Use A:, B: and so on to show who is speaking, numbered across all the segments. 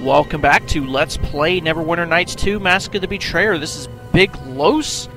A: Welcome back to Let's Play Neverwinter Nights 2 Mask of the Betrayer. This is Big Los,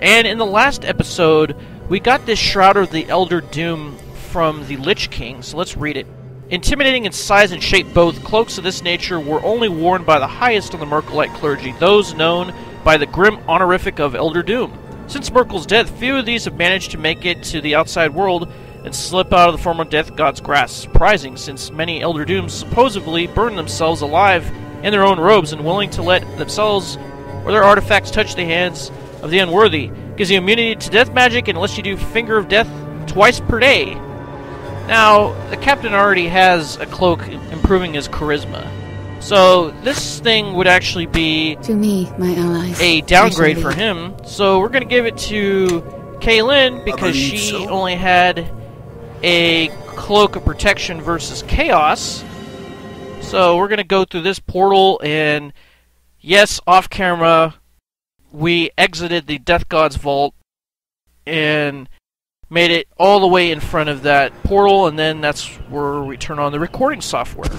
A: and in the last episode, we got this Shroud of the Elder Doom from the Lich King, so let's read it. Intimidating in size and shape both, cloaks of this nature were only worn by the highest of the Merkelite clergy, those known by the grim honorific of Elder Doom. Since Merkel's death, few of these have managed to make it to the outside world and slip out of the former death god's grasp. Surprising, since many Elder Dooms supposedly burn themselves alive in their own robes and willing to let themselves or their artifacts touch the hands of the unworthy. Gives you immunity to death magic and lets you do Finger of Death twice per day. Now, the captain already has a cloak improving his charisma. So, this thing would actually be
B: to me, my allies,
A: a downgrade for him. So, we're going to give it to Kaylin because she only had a cloak of protection versus chaos. So we're going to go through this portal, and yes, off camera, we exited the Death God's vault and made it all the way in front of that portal, and then that's where we turn on the recording software.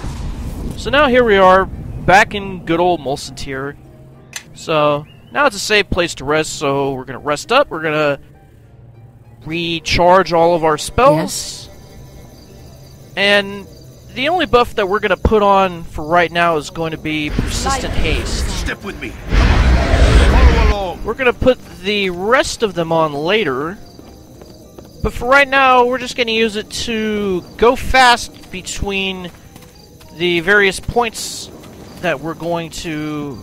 A: So now here we are, back in good old Mulsantir. So now it's a safe place to rest, so we're going to rest up, we're going to recharge all of our spells. Yes. And the only buff that we're going to put on for right now is going to be Persistent Haste.
C: Step with me. Follow along.
A: We're going to put the rest of them on later. But for right now, we're just going to use it to go fast between the various points that we're going to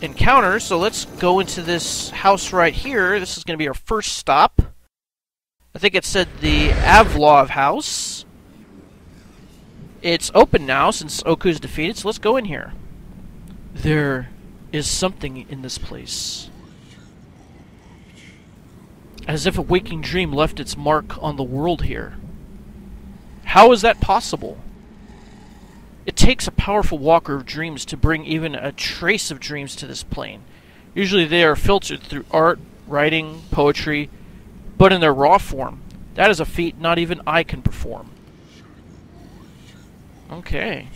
A: encounter. So let's go into this house right here. This is going to be our first stop. I think it said the Avolov house. It's open now since Okku's defeated, so let's go in here. There is something in this place. As if a waking dream left its mark on the world here. How is that possible? It takes a powerful walker of dreams to bring even a trace of dreams to this plane. Usually they are filtered through art, writing, poetry, but in their raw form. That is a feat not even I can perform. Okay.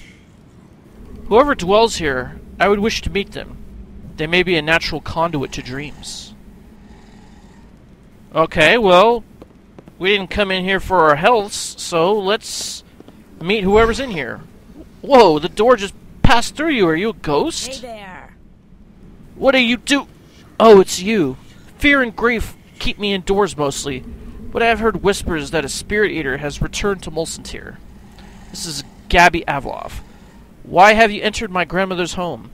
A: Whoever dwells here, I would wish to meet them. They may be a natural conduit to dreams. Okay, well, we didn't come in here for our healths, so let's meet whoever's in here. Whoa, the door just passed through you. Are you a ghost?
D: Hey there.
A: What do you do? Oh, it's you. Fear and grief keep me indoors mostly, but I have heard whispers that a spirit eater has returned to Mulsantir. This is Gabi Avolov. Why have you entered my grandmother's home?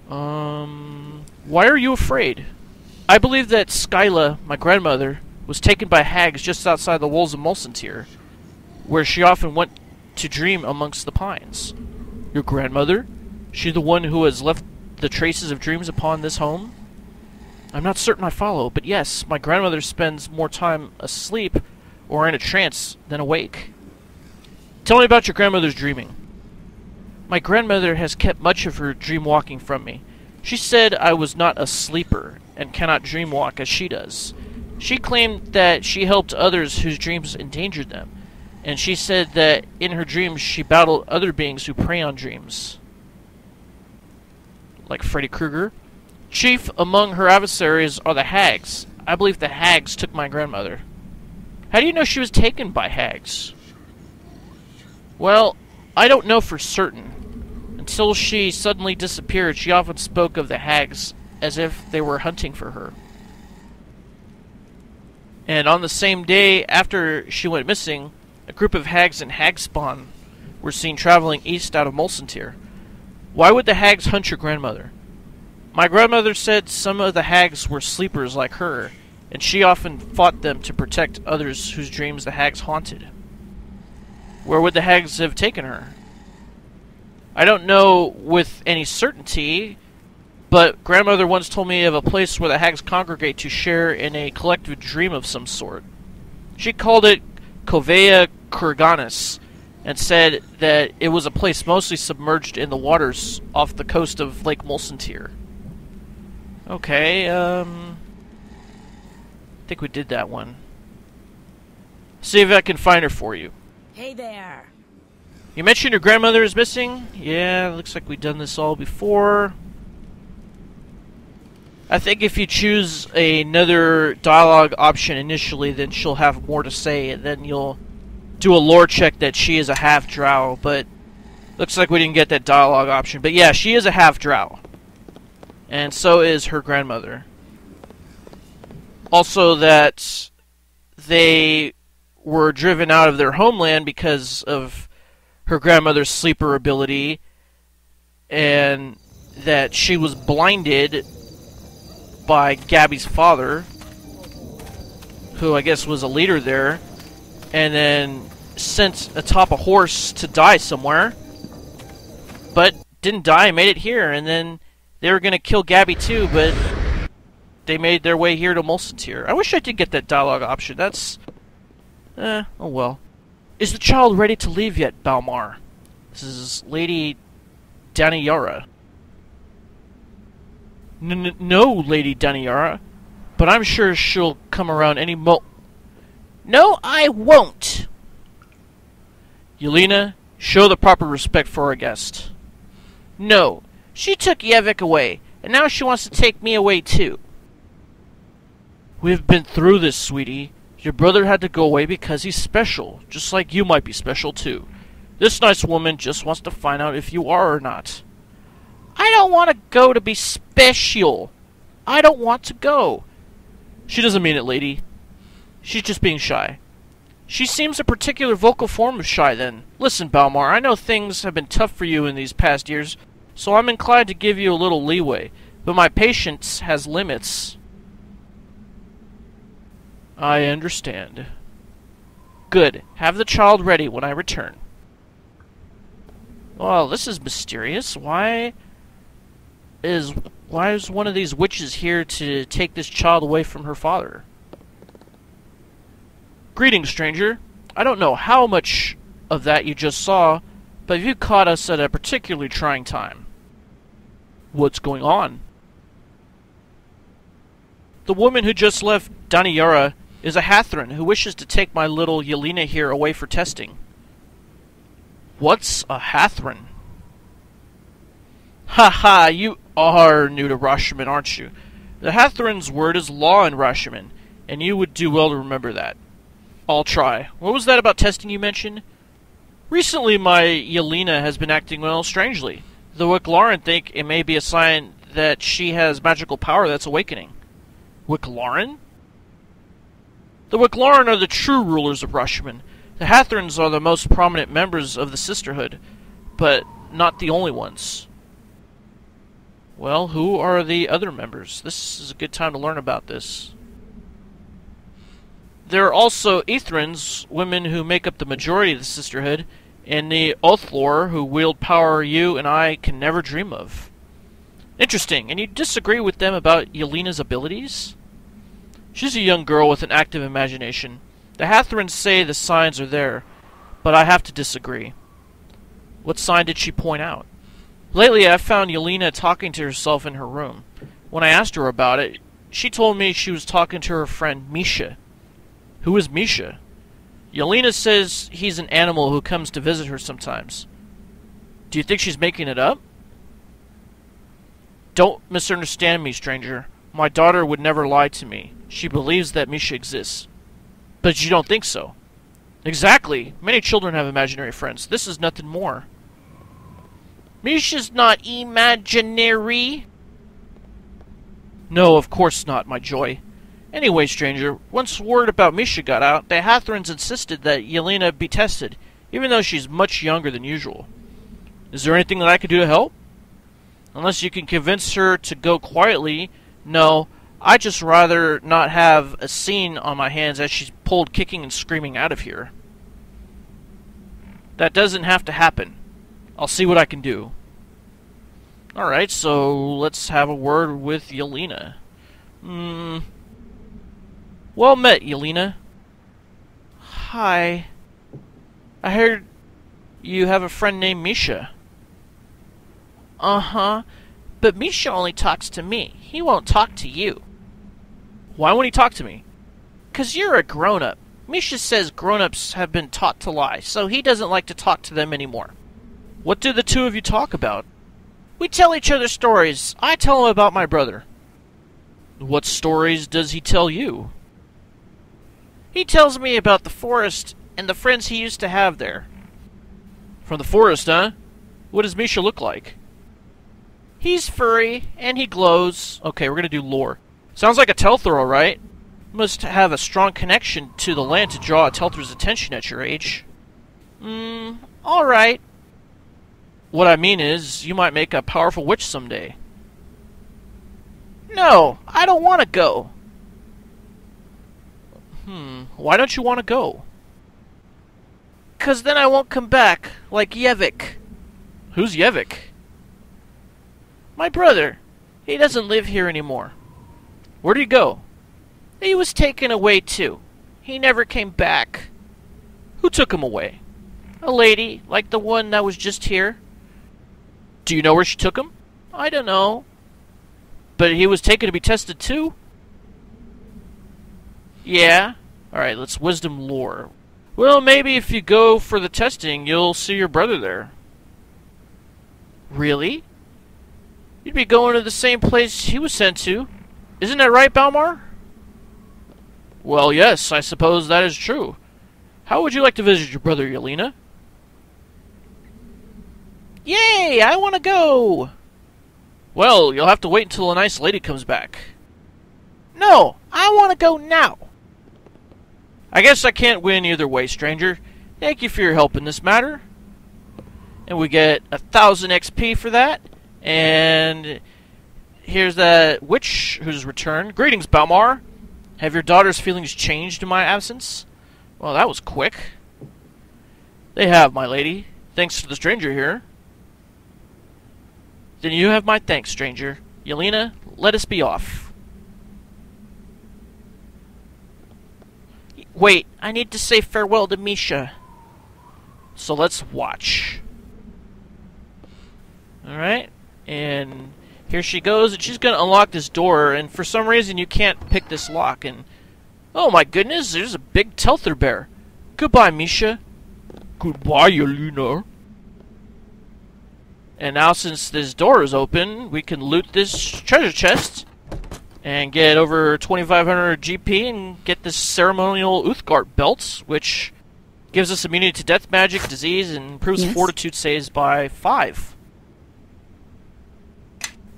A: Why are you afraid? I believe that Skyla, my grandmother, was taken by hags just outside the walls of Mulsantir, where she often went to dream amongst the pines. Your grandmother? She the one who has left the traces of dreams upon this home? I'm not certain I follow, but yes, my grandmother spends more time asleep or in a trance than awake. Tell me about your grandmother's dreaming. My grandmother has kept much of her dream walking from me. She said I was not a sleeper and cannot dream walk as she does. She claimed that she helped others whose dreams endangered them, and she said that in her dreams she battled other beings who prey on dreams. Like Freddy Krueger. Chief among her adversaries are the hags. I believe the hags took my grandmother. How do you know she was taken by hags? Well, I don't know for certain. Until she suddenly disappeared, she often spoke of the hags as if they were hunting for her. And on the same day after she went missing, a group of hags and hag spawn were seen traveling east out of Mulsantir. Why would the hags hunt your grandmother? My grandmother said some of the hags were sleepers like her, and she often fought them to protect others whose dreams the hags haunted. Where would the hags have taken her? I don't know with any certainty, but grandmother once told me of a place where the hags congregate to share in a collective dream of some sort. She called it Covea Kurganis, and said that it was a place mostly submerged in the waters off the coast of Lake Mulsantir. Okay, I think we did that one. See if I can find her for you.
D: Hey there.
A: You mentioned your grandmother is missing? Yeah, looks like we've done this all before. I think if you choose another dialogue option initially, then she'll have more to say, and then you'll do a lore check that she is a half-drow, but looks like we didn't get that dialogue option. But yeah, she is a half-drow. And so is her grandmother. Also that they were driven out of their homeland because of her grandmother's sleeper ability, and that she was blinded by Gabi's father, who I guess was a leader there, and then sent atop a horse to die somewhere, but didn't die, made it here, and then they were going to kill Gabi too, but they made their way here to Mulsantir. I wish I did get that dialogue option. That's... oh well. Is the child ready to leave yet, Baumar? This is Lady Daniyarra. No, Lady Daniyarra. But I'm sure she'll come around any No, I won't! Yelina, show the proper respect for our guest. No, she took Yevik away, and now she wants to take me away too. We've been through this, sweetie. Your brother had to go away because he's special, just like you might be special too. This nice woman just wants to find out if you are or not. I don't want to go to be special. I don't want to go. She doesn't mean it, lady. She's just being shy. She seems a particular vocal form of shy, then. Listen, Baumar, I know things have been tough for you in these past years, so I'm inclined to give you a little leeway, but my patience has limits. I understand. Good. Have the child ready when I return. Well, this is mysterious. Why is one of these witches here to take this child away from her father? Greetings, stranger. I don't know how much of that you just saw, but you caught us at a particularly trying time. What's going on? The woman who just left Daniyarra is a hathran who wishes to take my little Yelina here away for testing. What's a hathran? Haha, you are new to Rashomon, aren't you? The hathran's word is law in Rashomon, and you would do well to remember that. I'll try. What was that about testing you mentioned? Recently my Yelina has been acting well strangely. The Wicklaran think it may be a sign that she has magical power that's awakening. Wicklaran? The Wicklaran are the true rulers of Rashomon. The Hathrans are the most prominent members of the Sisterhood, but not the only ones. Well, who are the other members? This is a good time to learn about this. There are also Ethrans, women who make up the majority of the Sisterhood, and the Telthor, who wield power you and I can never dream of. Interesting, and you disagree with them about Yelina's abilities? She's a young girl with an active imagination. The Hathrans say the signs are there, but I have to disagree. What sign did she point out? Lately I've found Yelina talking to herself in her room. When I asked her about it, she told me she was talking to her friend Misha. Who is Misha? Yelina says he's an animal who comes to visit her sometimes. Do you think she's making it up? Don't misunderstand me, stranger. My daughter would never lie to me. She believes that Misha exists. But you don't think so. Exactly. Many children have imaginary friends. This is nothing more. Misha's not imaginary. No, of course not, my joy. Anyway, stranger, once word about Misha got out, the Hathrans insisted that Yelina be tested, even though she's much younger than usual. Is there anything that I could do to help? Unless you can convince her to go quietly, no, I'd just rather not have a scene on my hands as she's pulled kicking and screaming out of here. That doesn't have to happen. I'll see what I can do. Alright, so let's have a word with Yelina. Well met, Yelina. Hi. I heard you have a friend named Misha. Uh-huh. But Misha only talks to me. He won't talk to you. Why won't he talk to me? 'Cause you're a grown-up. Misha says grown-ups have been taught to lie, so he doesn't like to talk to them anymore. What do the two of you talk about? We tell each other stories. I tell him about my brother. What stories does he tell you? He tells me about the forest and the friends he used to have there. From the forest, huh? What does Misha look like? He's furry, and he glows. Okay, we're gonna do lore. Sounds like a Telthor, alright? Must have a strong connection to the land to draw a Telthor's attention at your age. Alright. What I mean is, you might make a powerful witch someday. No, I don't want to go. Why don't you want to go? 'Cause then I won't come back, like Yevik. Who's Yevik? My brother. He doesn't live here anymore. Where'd he go? He was taken away too. He never came back. Who took him away? A lady, like the one that was just here. Do you know where she took him? I don't know. But he was taken to be tested too? Yeah. Alright, let's wisdom lore. Well, maybe if you go for the testing, you'll see your brother there. Really? You'd be going to the same place he was sent to. Isn't that right, Baumar? Well, yes, I suppose that is true. How would you like to visit your brother, Yelina? Yay! I want to go! Well, you'll have to wait until a nice lady comes back. No! I want to go now! I guess I can't win either way, stranger. Thank you for your help in this matter. And we get 1,000 XP for that. And here's that witch who's returned. Greetings, Baumar. Have your daughter's feelings changed in my absence? Well, that was quick. They have, my lady. Thanks to the stranger here. Then you have my thanks, stranger. Yelina, let us be off. Wait, I need to say farewell to Misha. So let's watch. Alright, and here she goes, and she's going to unlock this door, and for some reason you can't pick this lock, and... Oh my goodness, there's a big Telthor bear. Goodbye, Misha. Goodbye, Yolina. And now since this door is open, we can loot this treasure chest and get over 2,500 GP and get this ceremonial Uthgard belt, which gives us immunity to death magic, disease, and improves fortitude saves by 5.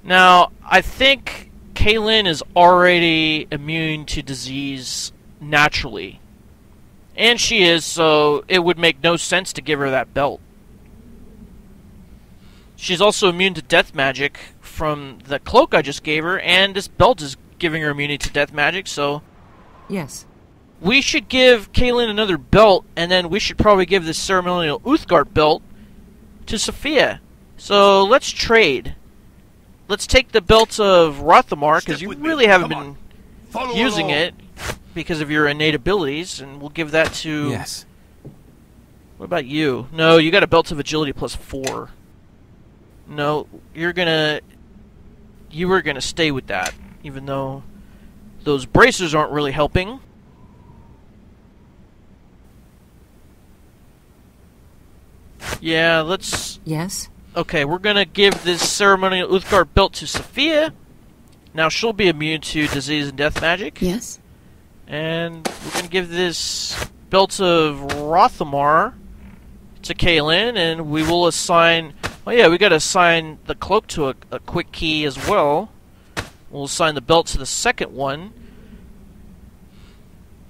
A: Now, I think Kaylin is already immune to disease naturally. And she is, so it would make no sense to give her that belt. She's also immune to death magic from the cloak I just gave her, and this belt is giving her immunity to death magic, so...
B: Yes.
A: We should give Kaylin another belt, and then we should probably give this ceremonial Uthgard belt to Sophia. So, let's trade. Let's take the belt of Rothamar, because you really haven't been using it because of your innate abilities, and we'll give that to...
D: Yes.
A: What about you? No, you got a belt of agility plus 4. No, you were gonna stay with that, even though those bracers aren't really helping. Yeah, let's...
B: Yes?
A: Okay, we're gonna give this ceremonial Uthgard belt to Sophia. Now she'll be immune to disease and death magic.
B: Yes?
A: And we're gonna give this belt of Rothamar to Kaylin, and we will assign... Oh yeah, we gotta assign the cloak to a quick key as well. We'll assign the belt to the second one.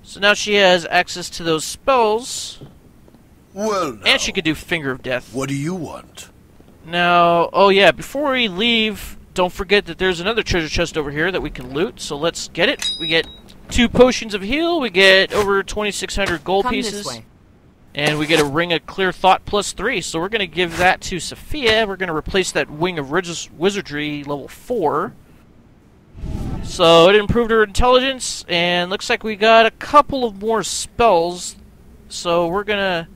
A: So now she has access to those spells.
C: Well now,
A: And she can do Finger of Death.
C: what do you want?
A: Now, oh yeah, before we leave, don't forget that there's another treasure chest over here that we can loot, so let's get it. We get 2 potions of heal, we get over 2,600 gold
B: Come
A: pieces.
B: this way.
A: And we get a Ring of Clear Thought plus 3, so we're going to give that to Sophia. We're going to replace that Wing of Wizardry level 4. So it improved her intelligence, and looks like we got a couple of more spells. So we're going to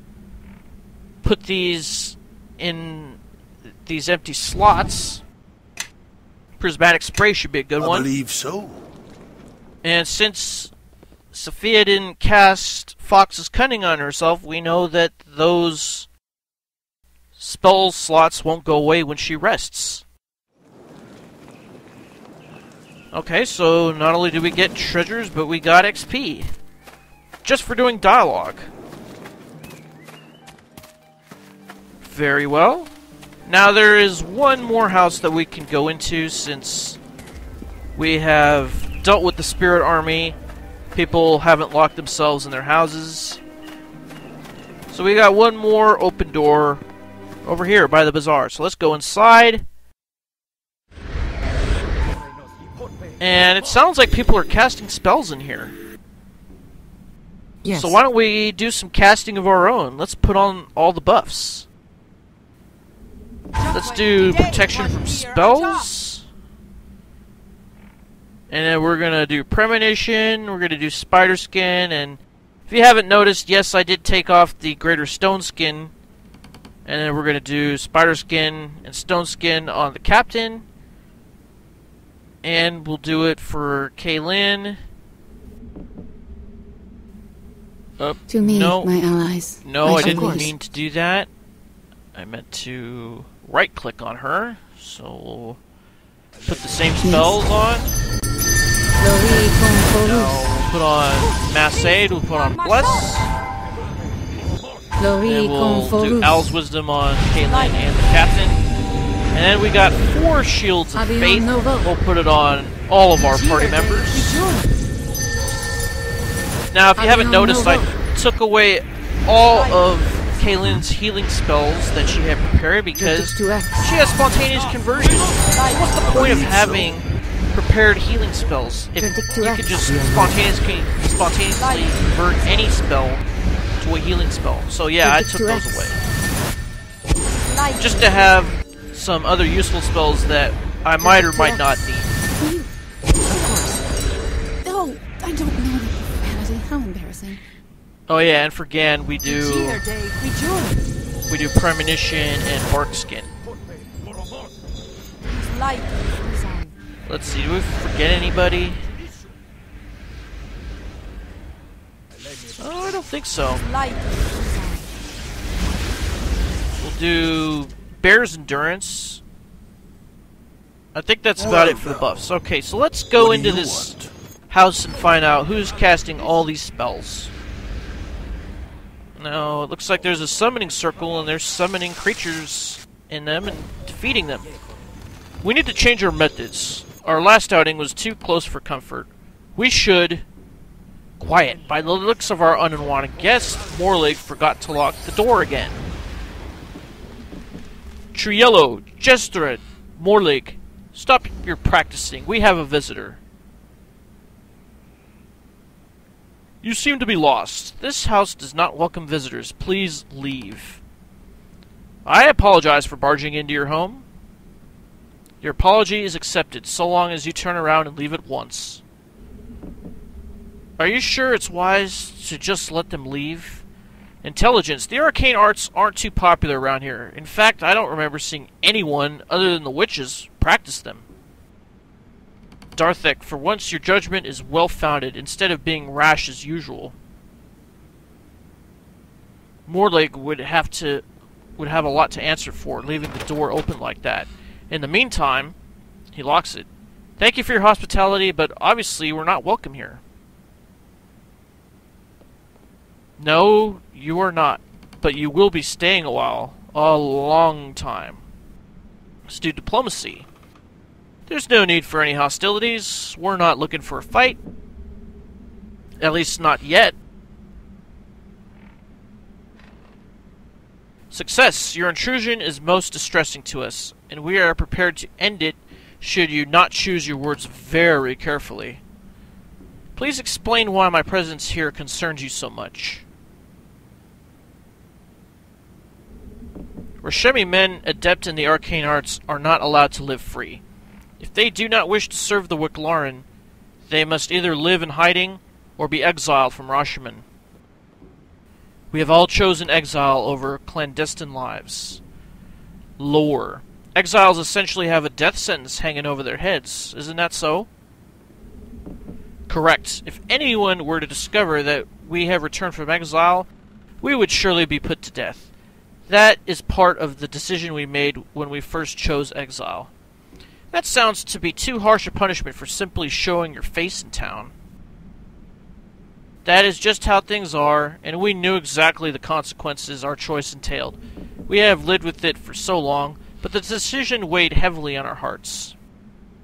A: put these in these empty slots. Prismatic Spray should be a good one.
C: I believe so.
A: And since Sophia didn't cast Fox's Cunning on herself, we know that those spell slots won't go away when she rests. Okay, so not only did we get treasures, but we got XP. Just for doing dialogue. Very well. Now there is one more house that we can go into since we have dealt with the spirit army. People haven't locked themselves in their houses. So we got one more open door over here by the bazaar. So let's go inside. And it sounds like people are casting spells in here.
B: Yes.
A: So why don't we do some casting of our own? Let's put on all the buffs. Let's do protection from spells. And then we're going to do premonition, we're going to do spider skin, and if you haven't noticed, yes, I did take off the greater stone skin. And then we're going to do spider skin and stone skin on the captain. And we'll do it for Kaylin.
B: To me,
A: no,
B: my allies.
A: No, I
B: Of
A: didn't
B: course.
A: mean to do that. I meant to right-click on her. So we'll put the same spells on. Now we'll put on Mass Aid, we'll put on Bless. And we'll do Al's Wisdom on Kaylin and the Captain. And then we got 4 Shields of Faith. We'll put it on all of our party members. Now, if you haven't noticed, I took away all of Kaylin's healing spells that she had prepared because she has spontaneous conversion. What's the point of having prepared healing spells if you could just spontaneously convert any spell to a healing spell? So yeah, I took those away. Just to have some other useful spells that I might or might not need.
B: No, I don't know the profanity. How embarrassing.
A: Oh yeah, and for Gann we do premonition and bark skin. Let's see, do we forget anybody? Oh, I don't think so. We'll do Bear's Endurance. I think that's about it for the buffs. Okay, so let's go into this house and find out who's casting all these spells. Now, it looks like there's a summoning circle and there's summoning creatures in them and defeating them. We need to change our methods. Our last outing was too close for comfort. We should... Quiet. By the looks of our unwanted guest, Morlig forgot to lock the door again. Triello, Jestred, Morlig, stop your practicing. We have a visitor. You seem to be lost. This house does not welcome visitors. Please leave. I apologize for barging into your home. Your apology is accepted, so long as you turn around and leave at once. Are you sure it's wise to just let them leave? Intelligence. The arcane arts aren't too popular around here. In fact, I don't remember seeing anyone other than the witches practice them. Darthek, for once your judgment is well-founded instead of being rash as usual. Morlig would have a lot to answer for, leaving the door open like that. In the meantime, he locks it. Thank you for your hospitality, but obviously we're not welcome here. No, you are not, but you will be staying a while. A long time. Let's do diplomacy. There's no need for any hostilities. We're not looking for a fight. At least not yet. Success. Your intrusion is most distressing to us, and we are prepared to end it should you not choose your words very carefully. Please explain why my presence here concerns you so much. Rashemi men adept in the arcane arts are not allowed to live free. If they do not wish to serve the Wicklaran, they must either live in hiding or be exiled from Rashomon. We have all chosen exile over clandestine lives. Lore. Exiles essentially have a death sentence hanging over their heads. Isn't that so? Correct. If anyone were to discover that we have returned from exile, we would surely be put to death. That is part of the decision we made when we first chose exile. That sounds to be too harsh a punishment for simply showing your face in town. That is just how things are, and we knew exactly the consequences our choice entailed. We have lived with it for so long, but the decision weighed heavily on our hearts.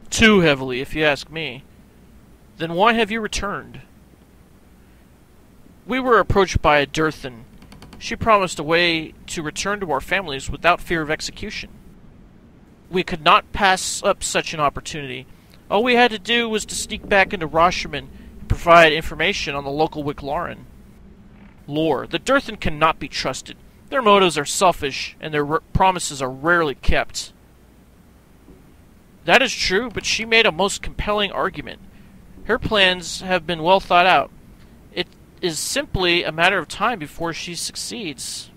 A: Too heavily, if you ask me. Then why have you returned? We were approached by a Dirthan. She promised a way to return to our families without fear of execution. We could not pass up such an opportunity. All we had to do was to sneak back into Rashomon and provide information on the local Wicklaran. Lore. The Dirthan cannot be trusted. Their motives are selfish, and their promises are rarely kept. That is true, but she made a most compelling argument. Her plans have been well thought out. It is simply a matter of time before she succeeds.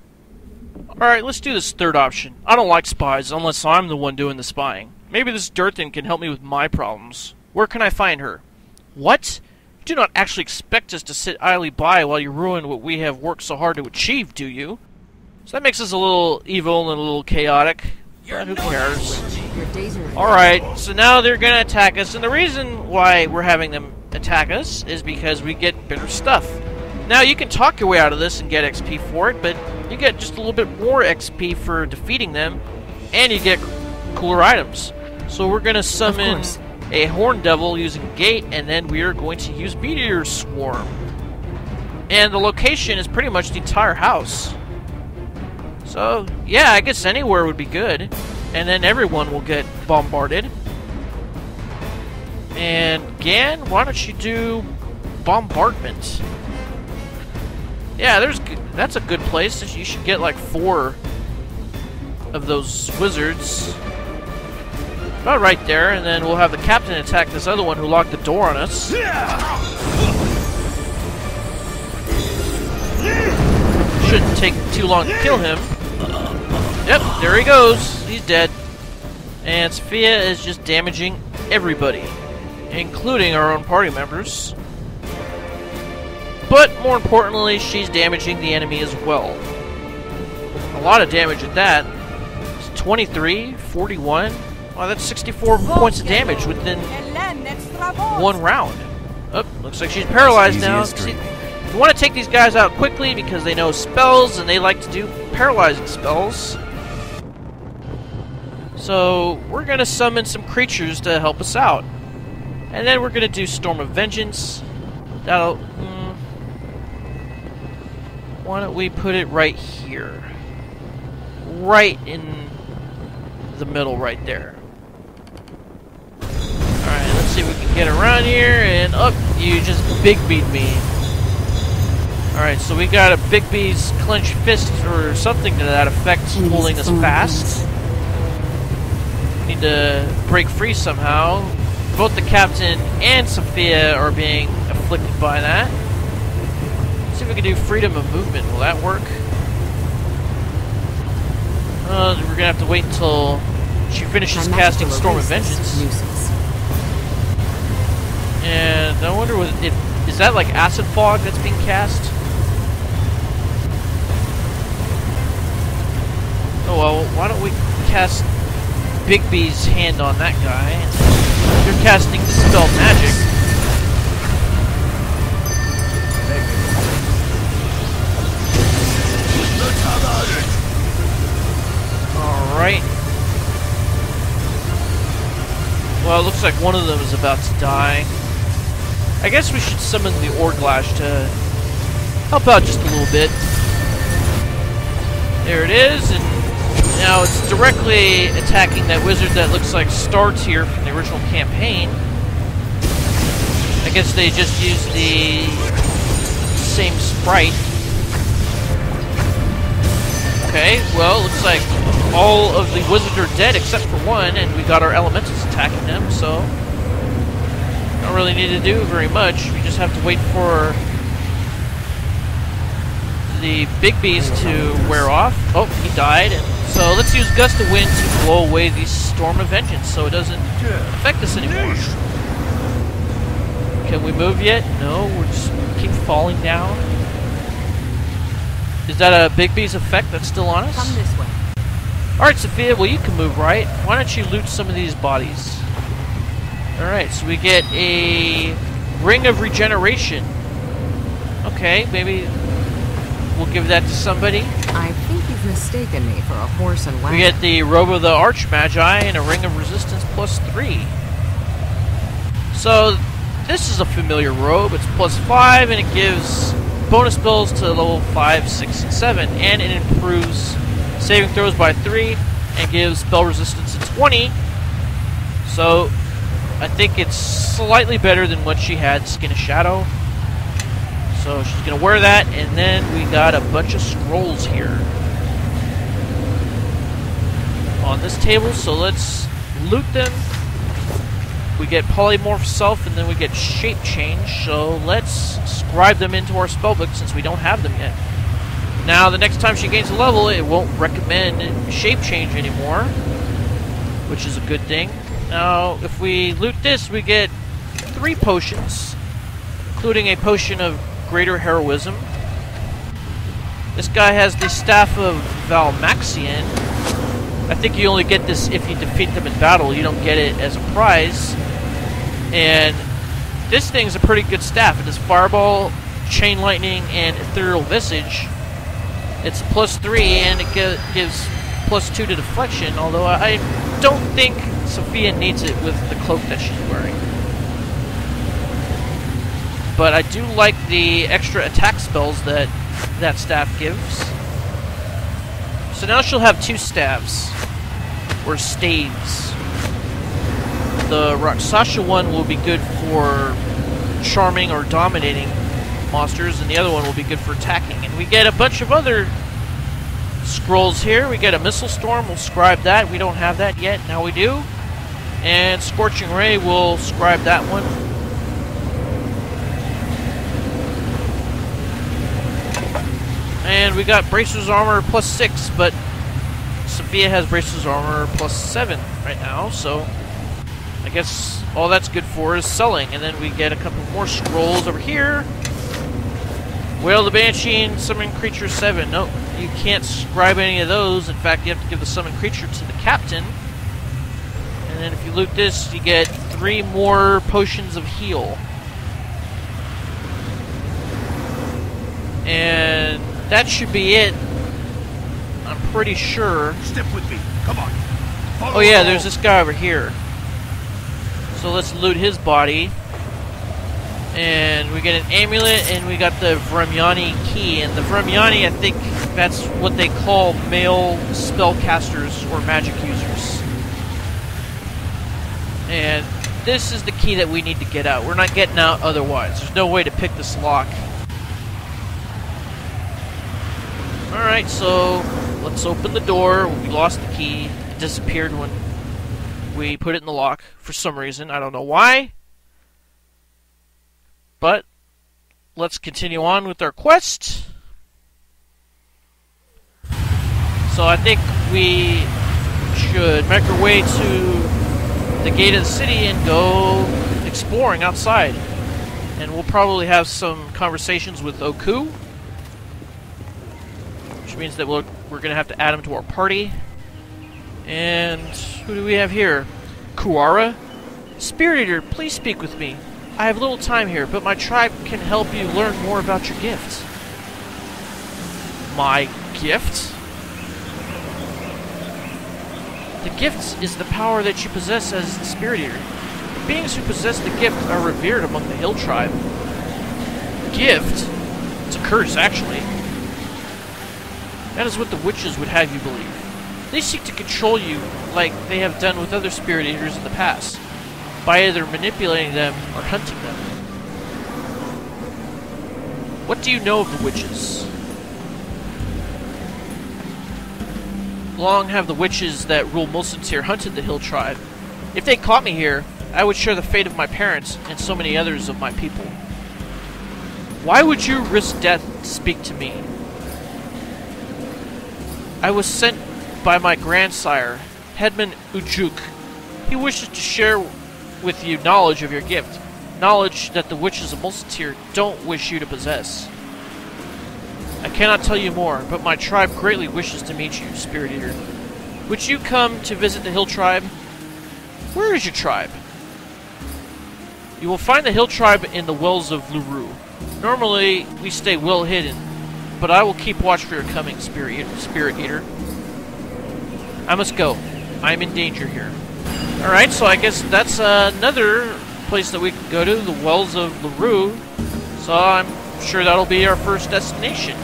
A: Alright, let's do this third option. I don't like spies unless I'm the one doing the spying. Maybe this Dirthan can help me with my problems. Where can I find her? What? You do not actually expect us to sit idly by while you ruin what we have worked so hard to achieve, do you? So that makes us a little evil and a little chaotic. But who cares? Alright, so now they're gonna attack us, and the reason why we're having them attack us is because we get better stuff. Now, you can talk your way out of this and get XP for it, but you get just a little bit more XP for defeating them, and you get cooler items. So we're gonna summon a Horn Devil using Gate, and then we are going to use Meteor Swarm. And the location is pretty much the entire house. So, yeah, I guess anywhere would be good. And then everyone will get bombarded. And Gann, why don't you do Bombardment? Yeah, that's a good place. You should get like 4 of those wizards. About right there, and then we'll have the captain attack this other one who locked the door on us. Shouldn't take too long to kill him. Yep, there he goes. He's dead. And Sophia is just damaging everybody, including our own party members. But more importantly, she's damaging the enemy as well. A lot of damage at that. It's 23, 41. Wow, that's 64 points of damage within 1 round. Oh, looks like she's paralyzed now. See, you want to take these guys out quickly because they know spells and they like to do paralyzing spells. So we're going to summon some creatures to help us out. And then we're going to do Storm of Vengeance. That'll... why don't we put it right here? Right in the middle right there. Alright, let's see if we can get around here. And up, you just big beat me. Alright, so we got a Big B's clenched fist or something to that effect holding us fast. Need to break free somehow. Both the captain and Sophia are being afflicted by that. Let's see if we can do freedom of movement. Will that work? We're gonna have to wait until she finishes casting Storm of Vengeance. And I wonder if is that like acid fog that's being cast? Oh well, why don't we cast Big B's hand on that guy? You're casting Dispel Magic. Alright. Well, it looks like one of them is about to die. I guess we should summon the Orglash to help out just a little bit. There it is, and now it's directly attacking that wizard that looks like Star Tier from the original campaign. I guess they just used the same sprite. Okay, well, looks like all of the wizards are dead except for one, and we got our elementals attacking them, so don't really need to do very much. We just have to wait for the Big B's to wear off. Oh, he died. And so let's use Gust of Wind to blow away the Storm of Vengeance so it doesn't affect us anymore. Can we move yet? No, we're just keep falling down. Is that a Big B's effect that's still on us?
D: Come this way.
A: Alright, Sophia, well, you can move, right? Why don't you loot some of these bodies? Alright, so we get a Ring of Regeneration. Okay, maybe we'll give that to somebody.
D: I think you've mistaken me for a horse and wagon.
A: We get the Robe of the Archmagi and a Ring of Resistance +3. So, this is a familiar robe. It's +5, and it gives bonus spells to level 5, 6, and 7. And it improves saving throws by 3, and gives spell resistance to 20. So, I think it's slightly better than what she had, Skin of Shadow. So she's going to wear that, and then we got a bunch of scrolls here on this table, so let's loot them. We get Polymorph Self, and then we get Shape Change, so let's scribe them into our spellbook since we don't have them yet. Now, the next time she gains a level, it won't recommend Shape Change anymore, which is a good thing. Now, if we loot this, we get 3 potions, including a potion of Greater Heroism. This guy has the Staff of Valmaxian. I think you only get this if you defeat them in battle. You don't get it as a prize. And this thing's a pretty good staff. It does Fireball, Chain Lightning, and Ethereal Visage. It's +3, and it gives +2 to Deflection, although I don't think Sophia needs it with the cloak that she's wearing. But I do like the extra attack spells that that staff gives. So now she'll have 2 staves, or staves. The Rakshasa one will be good for charming or dominating monsters, and the other one will be good for attacking. And we get a bunch of other scrolls here. We get a Missile Storm, we'll scribe that. We don't have that yet, now we do. And Scorching Ray, we'll scribe that one. And we got Bracer's Armor +6, but Sophia has Bracer's Armor +7 right now, so I guess all that's good for is selling. And then we get a couple more scrolls over here. Wail the Banshee and Summon Creature 7. Nope, you can't scribe any of those. In fact, you have to give the Summon Creature to the Captain. And then if you loot this, you get 3 more Potions of Heal. And that should be it. I'm pretty sure.
C: Step with me. Come on. Follow
A: Oh yeah, there's this guy over here. So let's loot his body. And we get an amulet, and we got the Vremyani key. And the Vremyani, I think that's what they call male spellcasters or magic users. And this is the key that we need to get out. We're not getting out otherwise. There's no way to pick this lock. Alright, so let's open the door. We lost the key. It disappeared when we put it in the lock for some reason. I don't know why. But let's continue on with our quest. So I think we should make our way to the gate of the city and go exploring outside. And we'll probably have some conversations with Okku, which means that we're going to have to add him to our party. And who do we have here? Kuara? Spirit Eater, please speak with me. I have little time here, but my tribe can help you learn more about your gift. My gift? The gift is the power that you possess as the Spirit Eater. The beings who possess the gift are revered among the Hill Tribe. Gift? It's a curse, actually. That is what the witches would have you believe. They seek to control you like they have done with other Spirit Eaters in the past, by either manipulating them or hunting them. What do you know of the witches? Long have the witches that rule Mulsantir hunted the Hill Tribe. If they caught me here, I would share the fate of my parents and so many others of my people. Why would you risk death to speak to me? I was sent by my grandsire, Headman Ujuk. He wishes to share with you knowledge of your gift. knowledge that the witches of Mulcitir don't wish you to possess. I cannot tell you more, but my tribe greatly wishes to meet you, Spirit Eater. Would you come to visit the Hill Tribe? Where is your tribe? You will find the Hill Tribe in the Wells of Luru. Normally, we stay well hidden, but I will keep watch for your coming, Spirit Eater. I must go. I am in danger here. Alright, so I guess that's another place that we can go to, the Wells of Luru. So I'm sure that'll be our first destination.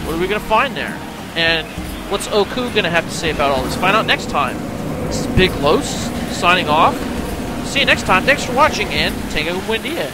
A: What are we going to find there? And what's Okku going to have to say about all this? Find out next time. This is Big Los, signing off. See you next time. Thanks for watching, and Tango Buendia.